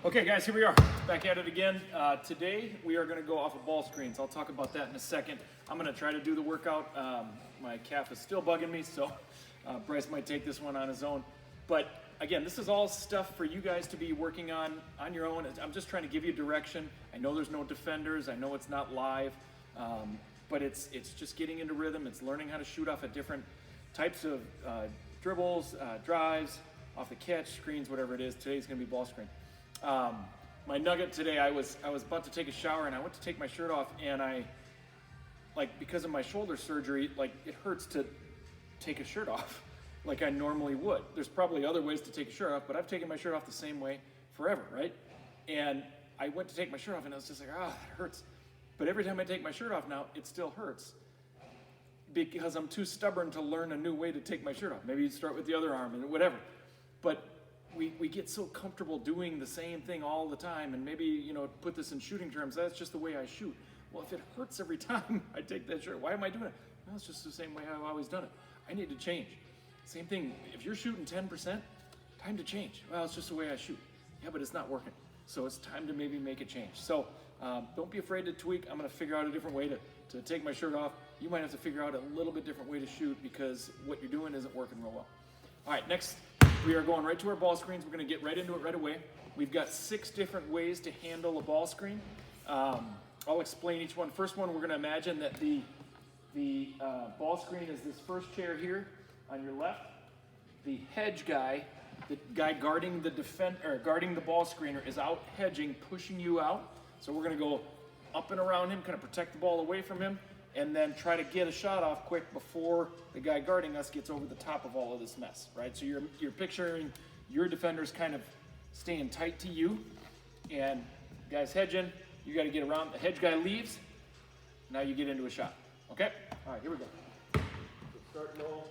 Okay guys, here we are, back at it again. Today we are gonna go off of ball screens. I'll talk about that in a second. I'm gonna try to do the workout. My calf is still bugging me, so Bryce might take this one on his own. But again, this is all stuff for you guys to be working on your own. I'm just trying to give you direction. I know there's no defenders, I know it's not live, but it's just getting into rhythm. It's learning how to shoot off at different types of dribbles, drives, off the catch, screens, whatever it is. Today's gonna be ball screen. My nugget today, I was about to take a shower and I went to take my shirt off, and because of my shoulder surgery, it hurts to take a shirt off like I normally would. There's probably other ways to take a shirt off, but I've taken my shirt off the same way forever, right? And I went to take my shirt off and I was just like, it hurts. But every time I take my shirt off now, it still hurts because I'm too stubborn to learn a new way to take my shirt off. Maybe you start with the other arm and whatever. But we get so comfortable doing the same thing all the time, and maybe, put this in shooting terms, that's just the way I shoot. Well, if it hurts every time I take that shirt, why am I doing it? Well, it's just the same way I've always done it. I need to change. Same thing, if you're shooting 10%, time to change. Well, it's just the way I shoot. Yeah, but it's not working. So it's time to maybe make a change. So don't be afraid to tweak. I'm gonna figure out a different way to take my shirt off. You might have to figure out a little bit different way to shoot because what you're doing isn't working real well. All right, next, we are going right to our ball screens. We're gonna get right into it right away. We've got 6 different ways to handle a ball screen. I'll explain each one. First one, we're gonna imagine that the ball screen is this first chair here on your left. The hedge guy, the guy guarding the ball screener, is out hedging, pushing you out. So we're gonna go up and around him, kind of protect the ball away from him, and then try to get a shot off quick before the guy guarding us gets over the top of all of this mess, right? So you're picturing your defenders kind of staying tight to you, and guys hedging, you got to get around. The hedge guy leaves, now you get into a shot, okay? All right, here we go. So start low.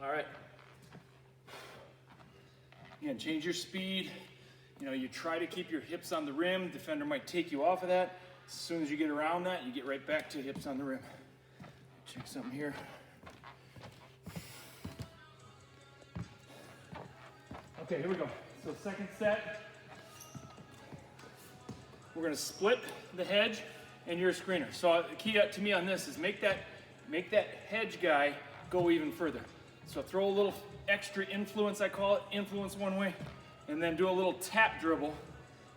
All right. Again, change your speed. You know, you try to keep your hips on the rim. Defender might take you off of that. As soon as you get around that, you get right back to hips on the rim. Check something here. Okay, here we go. So second set, we're gonna split the hedge and you're a screener. So the key to me on this is make that hedge guy go even further. So throw a little extra influence, I call it, influence one way, and then do a little tap dribble,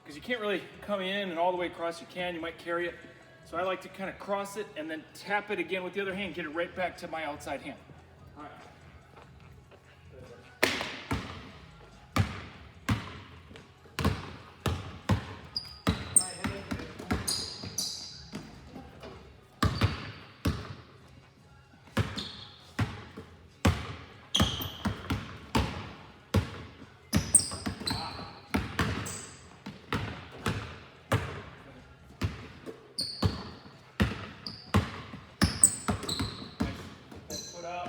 because you can't really come in and all the way across. You can, you might carry it. So I like to kind of cross it and then tap it again with the other hand, get it right back to my outside hand. All right. Foot out.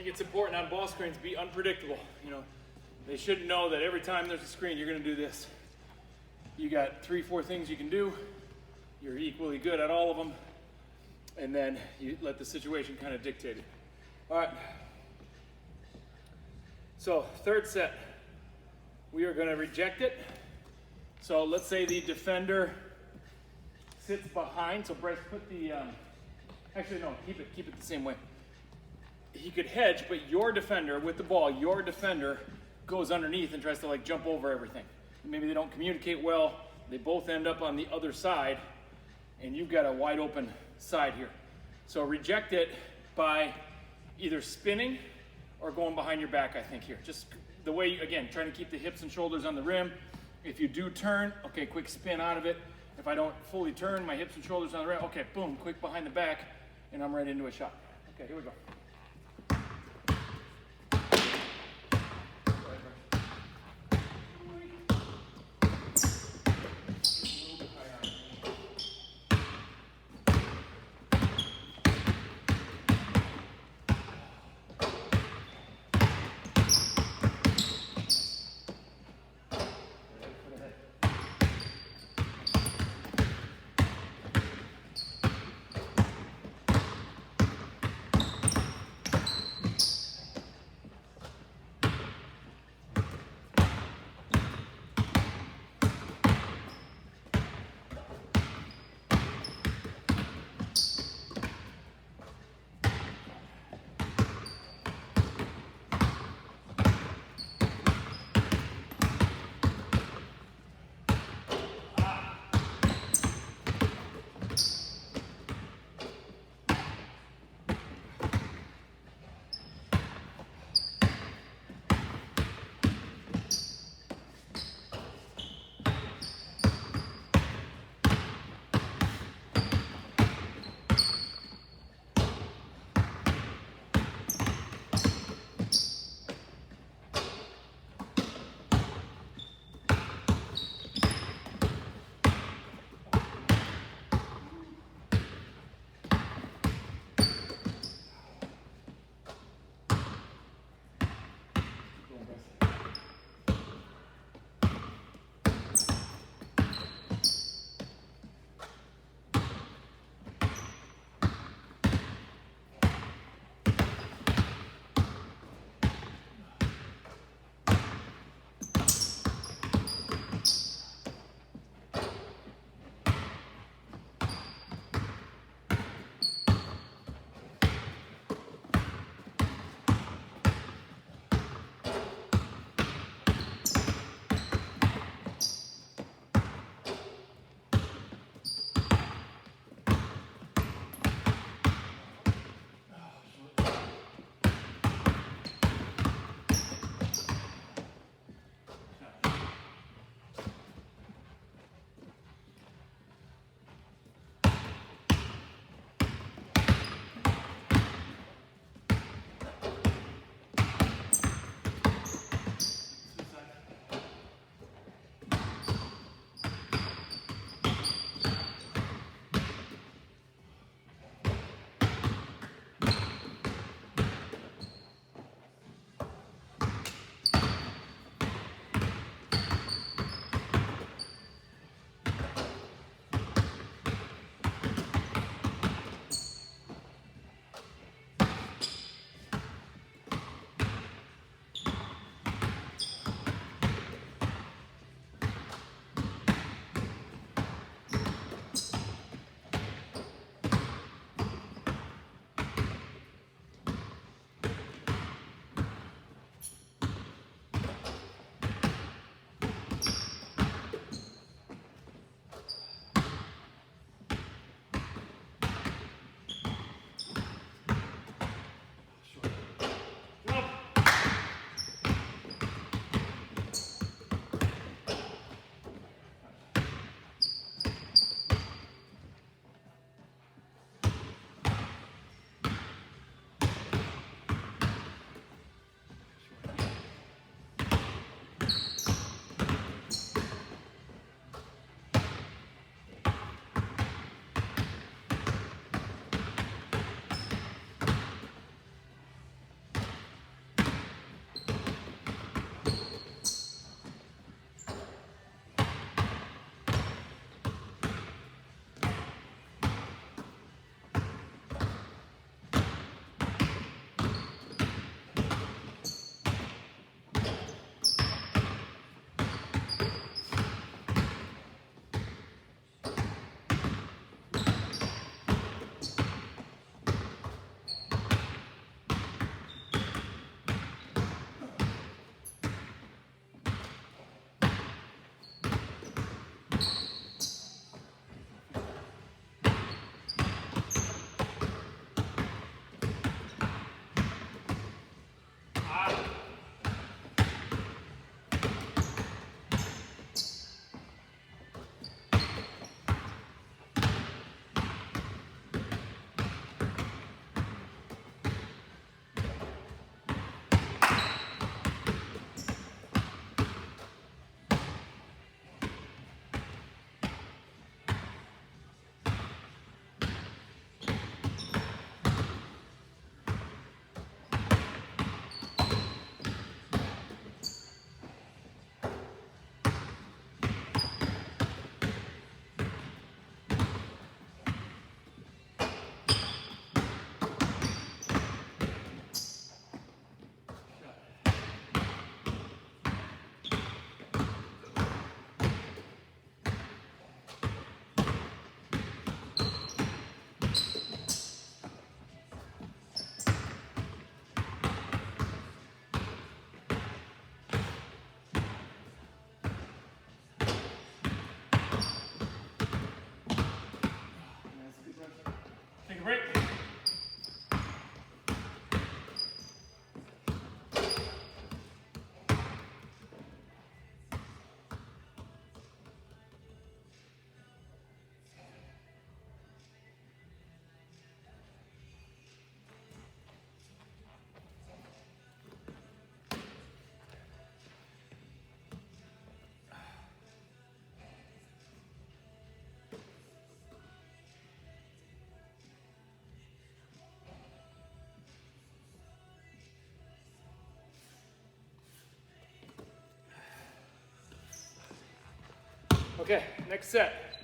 think it's important on ball screens to be unpredictable. You know, they shouldn't know that every time there's a screen, you're going to do this. You got 3-4 things you can do. You're equally good at all of them. And then you let the situation kind of dictate it. All right. So third set, we are going to reject it. So let's say the defender sits behind. So Bryce, put the, actually no, keep it the same way. He could hedge, but your defender with the ball, your defender goes underneath and tries to like jump over everything. Maybe they don't communicate well. They both end up on the other side, and you've got a wide open side here. So reject it by either spinning or going behind your back, I think here. Just the way, again, trying to keep the hips and shoulders on the rim. If you do turn, okay, quick spin out of it. If I don't fully turn, my hips and shoulders on the rim, okay, boom, quick behind the back, and I'm right into a shot. Okay, here we go. Okay, next set.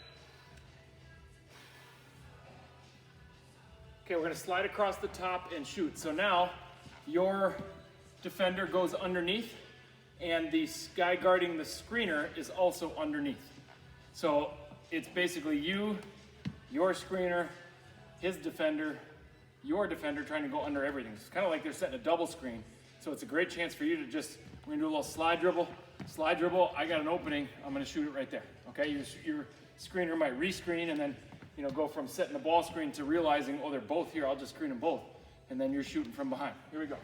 Okay, we're gonna slide across the top and shoot. So now your defender goes underneath and the guy guarding the screener is also underneath. So it's basically you, your screener, his defender, your defender trying to go under everything. It's kind of like they're setting a double screen. So it's a great chance for you to just, we're gonna do a little slide dribble, I got an opening, I'm gonna shoot it right there. Okay, your screener might rescreen and then go from setting the ball screen to realizing, oh, they're both here, I'll just screen them both. And then you're shooting from behind. Here we go.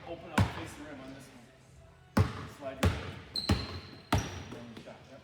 Open up, face the rim on this one. Slide your shot. Yep.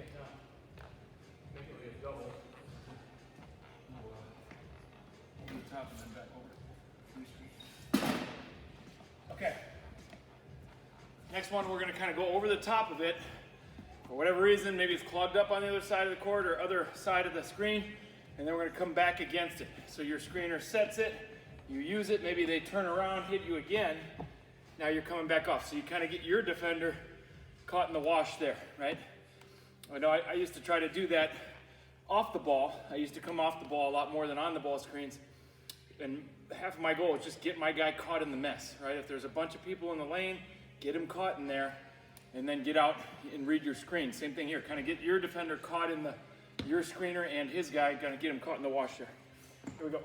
Okay, now, make it a double. Over the top and then back over. Okay. Next one, we're going to kind of go over the top of it. For whatever reason, maybe it's clogged up on the other side of the court or other side of the screen, and then we're going to come back against it. So your screener sets it, you use it, maybe they turn around, hit you again. Now you're coming back off. So you kind of get your defender caught in the wash there, right? I know I used to try to do that off the ball. I used to come off the ball a lot more than on the ball screens. And half of my goal is just get my guy caught in the mess, right? If there's a bunch of people in the lane, get him caught in there, and then get out and read your screen. Same thing here, kind of get your defender caught in your screener and his guy, gonna get him caught in the wash there. Here we go.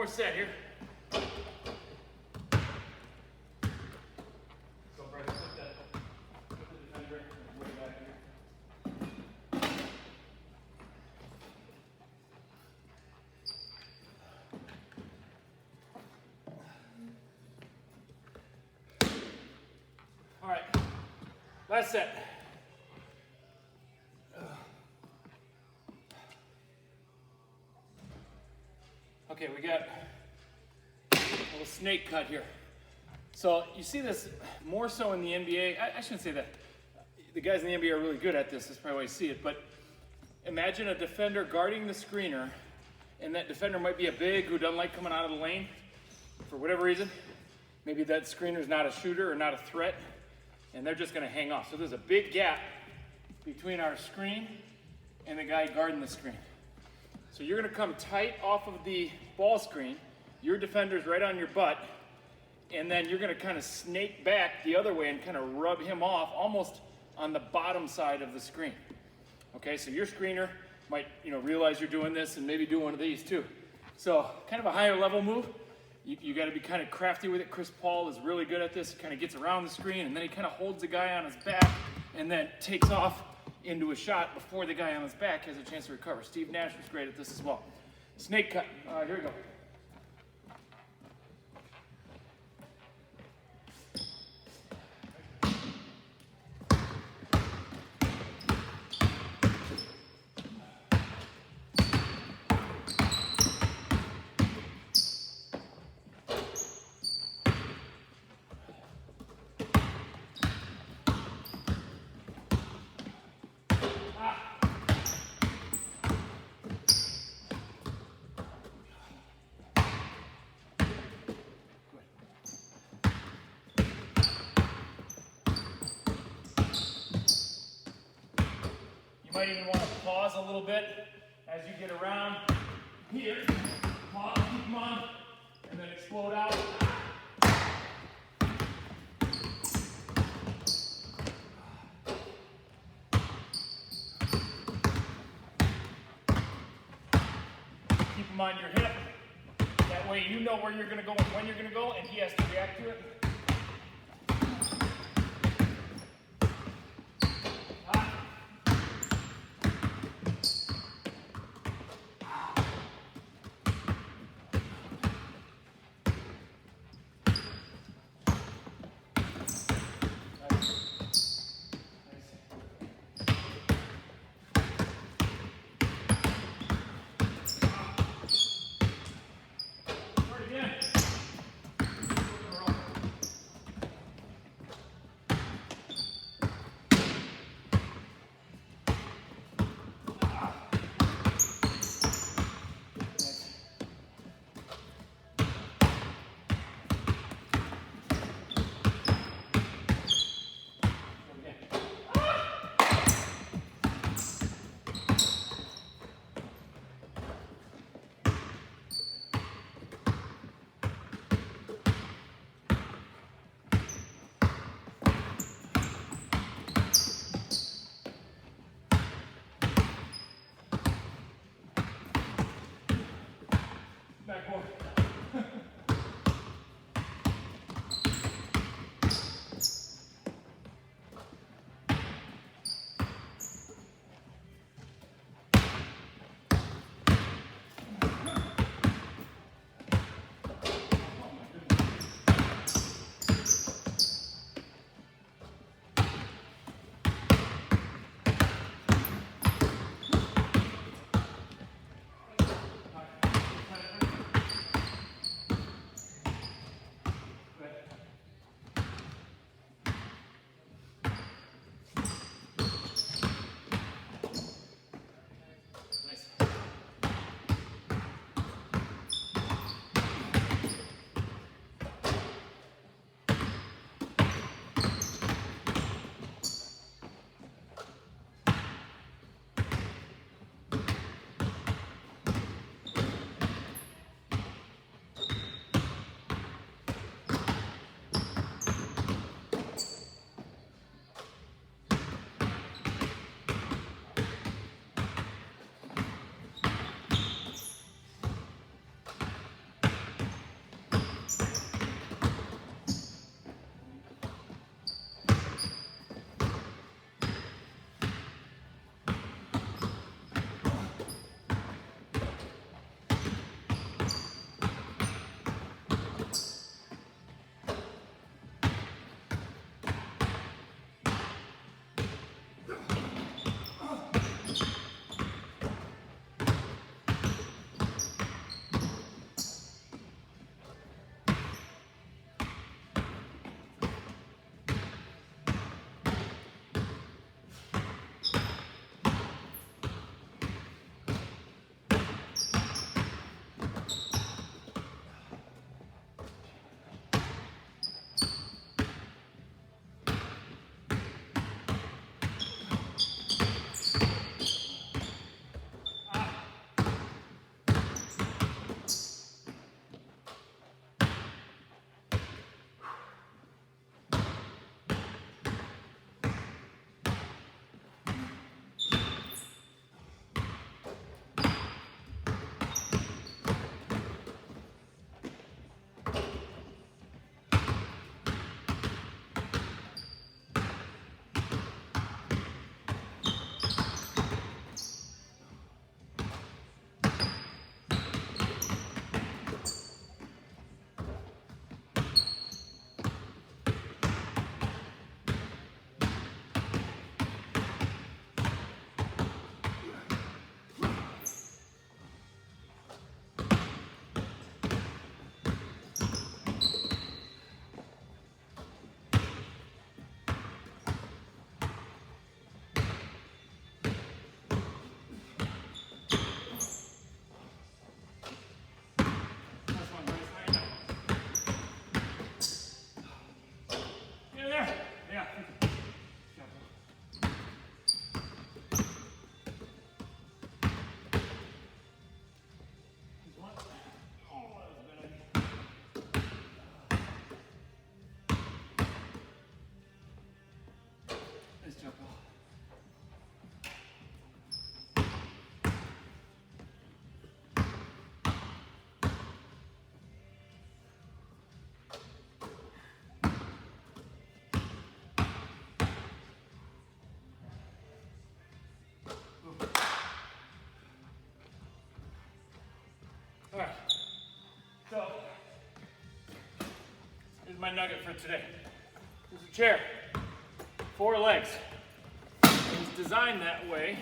set here. So Bryce, put the defender way back here. All right, last set. Okay, we got a little snake cut here. So you see this more so in the NBA. I shouldn't say that. The guys in the NBA are really good at this. That's probably why you see it. But imagine a defender guarding the screener, and that defender might be a big who doesn't like coming out of the lane for whatever reason. Maybe that screener's not a shooter or not a threat, and they're just going to hang off. So there's a big gap between our screen and the guy guarding the screen. So you're going to come tight off of the ball screen. Your defender's right on your butt. And then you're going to kind of snake back the other way and kind of rub him off almost on the bottom side of the screen. Okay, so your screener might realize you're doing this and maybe do one of these too. So kind of a higher level move. You got to be kind of crafty with it. Chris Paul is really good at this. He kind of gets around the screen and then he kind of holds the guy on his back and then takes off into a shot before the guy on his back has a chance to recover. Steve Nash was great at this as well. Snake cut. Here we go. You might even want to pause a little bit as you get around here. Pause, keep them on, and then explode out. Keep them on your hip. That way you know where you're going to go and when you're going to go, and he has to react to it. Here's my nugget for today. Here's a chair, 4 legs. It's designed that way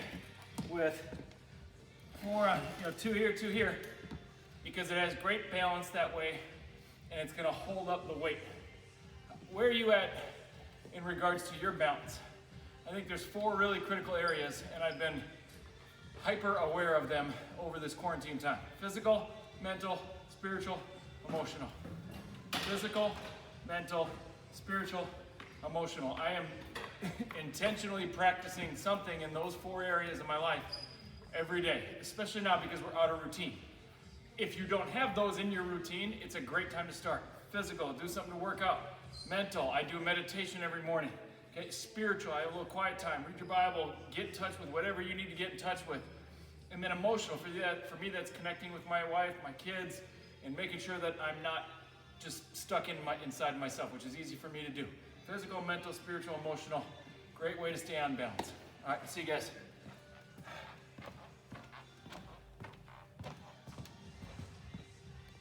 with 4, 2 here, 2 here, because it has great balance that way, and it's gonna hold up the weight. Where are you at in regards to your balance? I think there's 4 really critical areas, and I've been hyper aware of them over this quarantine time. Physical, mental, spiritual, emotional. Physical, mental, spiritual, emotional. I am intentionally practicing something in those 4 areas of my life every day, especially now because we're out of routine. If you don't have those in your routine, it's a great time to start. Physical, do something to work out. Mental, I do meditation every morning. Okay, spiritual, I have a little quiet time. Read your Bible, get in touch with whatever you need to get in touch with. And then emotional, for me that's connecting with my wife, my kids, and making sure that I'm not just stuck inside myself, which is easy for me to do. Physical, mental, spiritual, emotional, great way to stay on balance. All right, see you guys.